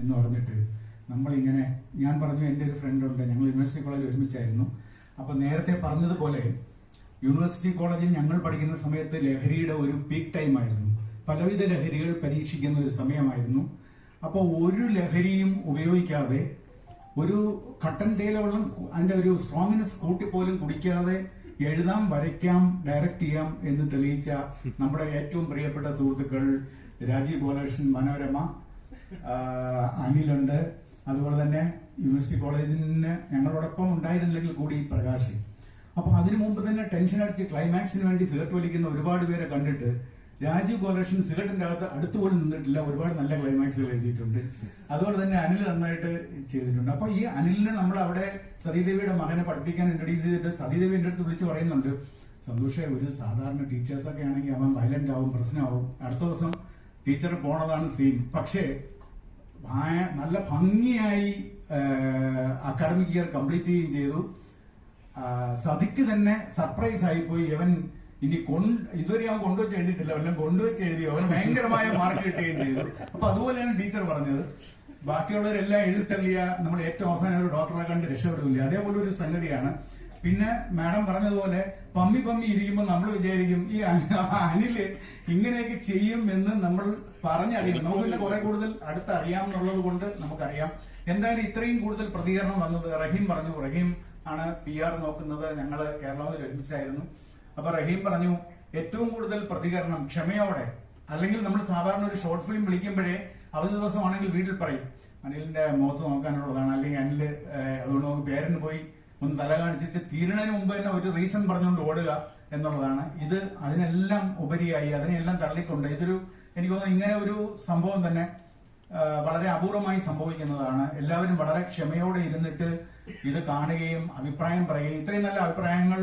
എന്ന് പറഞ്ഞിട്ട് നമ്മളിങ്ങനെ, ഞാൻ പറഞ്ഞു എൻ്റെ ഒരു ഫ്രണ്ട് ഉണ്ട്, ഞങ്ങൾ യൂണിവേഴ്സിറ്റി കോളേജിൽ ഒരുമിച്ചായിരുന്നു. അപ്പൊ നേരത്തെ പറഞ്ഞതുപോലെ യൂണിവേഴ്സിറ്റി കോളേജിൽ ഞങ്ങൾ പഠിക്കുന്ന സമയത്ത് ലഹരിയുടെ ഒരു പീക്ക് ടൈം ആയിരുന്നു. പലവിധ ലഹരികൾ പരീക്ഷിക്കുന്ന ഒരു സമയമായിരുന്നു. അപ്പോൾ ഒരു ലഹരിയും ഉപയോഗിക്കാതെ, ഒരു കട്ടൻ തേയില വെള്ളം അതിന്റെ ഒരു സ്ട്രോങ്ങിനെസ് കൂട്ടി പോലും കുടിക്കാതെ എഴുതാം, വരയ്ക്കാം, ഡയറക്റ്റ് ചെയ്യാം എന്ന് തെളിയിച്ച നമ്മുടെ ഏറ്റവും പ്രിയപ്പെട്ട സുഹൃത്തുക്കൾ രാജീവ് ഗോലകൃഷ്ണൻ, മനോരമ, അനിലുണ്ട്, അതുപോലെ തന്നെ യൂണിവേഴ്സിറ്റി കോളേജിന് ഞങ്ങളോടൊപ്പം ഉണ്ടായിരുന്നില്ലെങ്കിൽ കൂടി പ്രകാശ്. അപ്പൊ അതിനു മുമ്പ് തന്നെ ടെൻഷൻ അടിച്ച് ക്ലൈമാക്സിന് വേണ്ടി സിഗരറ്റ് വലിക്കുന്ന ഒരുപാട് പേരെ കണ്ടിട്ട് രാജീവ് ഗോലകൃഷ്ണൻ സിഗരറ്റിന്റെ അകത്ത് അടുത്തുപോലും നിന്നിട്ടില്ല. ഒരുപാട് നല്ല ക്ലൈമാക്സുകൾ എഴുതിയിട്ടുണ്ട്. അതുപോലെ തന്നെ അനിൽ നന്നായിട്ട് ചെയ്തിട്ടുണ്ട്. അപ്പൊ ഈ അനിലിനെ നമ്മൾ അവിടെ സതീദേവിയുടെ മകനെ പഠിപ്പിക്കാൻ ഇൻട്രൊഡ്യൂസ് ചെയ്തിട്ട് സതീദേവി എന്റെ അടുത്ത് വിളിച്ച് പറയുന്നുണ്ട്, സന്തോഷേ, ഒരു സാധാരണ ടീച്ചേഴ്സൊക്കെ ആണെങ്കിൽ അവൻ വയലന്റ് ആവും, പ്രശ്നമാവും. അടുത്ത ദിവസം ടീച്ചർ പോണതാണ് സീൻ. പക്ഷേ നല്ല ഭംഗിയായി അക്കാഡമിക് ഇയർ കംപ്ലീറ്റ് ചെയ്യുകയും ചെയ്തു. സതിക്ക് തന്നെ സർപ്രൈസ് ആയിപ്പോയി. അവൻ ഇനി ഇതുവരെ അവൻ കൊണ്ടുവച്ച് എഴുതിയിട്ടില്ല, അവൻ കൊണ്ടുവച്ച് എഴുതി, അവന് ഭയങ്കരമായ മാർക്ക് കിട്ടുകയും ചെയ്തു. അപ്പൊ അതുപോലെയാണ് ടീച്ചർ പറഞ്ഞത്, ബാക്കിയുള്ളവരെല്ലാം എഴുതിത്തള്ളിയ നമ്മൾ ഏറ്റവും അവസാനം ഒരു ഡോക്ടറെ കണ്ട് രക്ഷപ്പെടില്ല. അതേപോലെ ഒരു സംഗതിയാണ്. പിന്നെ മാഡം പറഞ്ഞതുപോലെ പമ്മി ഇരിക്കുമ്പോൾ നമ്മൾ വിചാരിക്കും ഈ അനില് ഇങ്ങനെയൊക്കെ ചെയ്യും എന്ന് നമ്മൾ പറഞ്ഞറിയും. നമുക്ക് പിന്നെ കുറെ കൂടുതൽ അടുത്തറിയാമെന്നുള്ളത് കൊണ്ട് നമുക്കറിയാം. എന്തായാലും ഇത്രയും കൂടുതൽ പ്രതികരണം വന്നത് റഹീം പറഞ്ഞു. റഹീം ആണ് PR നോക്കുന്നത്. ഞങ്ങള് കേരളത്തിൽ ഒരുമിച്ചായിരുന്നു. അപ്പൊ റഹീം പറഞ്ഞു, ഏറ്റവും കൂടുതൽ പ്രതികരണം ക്ഷമയോടെ, അല്ലെങ്കിൽ നമ്മൾ സാധാരണ ഒരു ഷോർട്ട് ഫിലിം വിളിക്കുമ്പോഴേ അവധി ദിവസമാണെങ്കിൽ വീട്ടിൽ പറയും അനിലിന്റെ മുഖത്ത് നോക്കാനുള്ളതാണ്, അല്ലെങ്കിൽ അനില് അതുകൊണ്ട് നമുക്ക് പേരന് പോയി ഒന്ന് തല കാണിച്ചിട്ട് തീരണതിന് മുമ്പ് തന്നെ ഒരു റീസൺ പറഞ്ഞുകൊണ്ട് ഓടുക എന്നുള്ളതാണ്. ഇത് അതിനെല്ലാം ഉപരിയായി, അതിനെല്ലാം തള്ളിക്കൊണ്ട് ഇതൊരു, എനിക്ക് തോന്നുന്നു ഇങ്ങനെ ഒരു സംഭവം തന്നെ വളരെ അപൂർവമായി സംഭവിക്കുന്നതാണ്. എല്ലാവരും വളരെ ക്ഷമയോടെ ഇരുന്നിട്ട് ഇത് കാണുകയും അഭിപ്രായം പറയുകയും, ഇത്രയും നല്ല അഭിപ്രായങ്ങൾ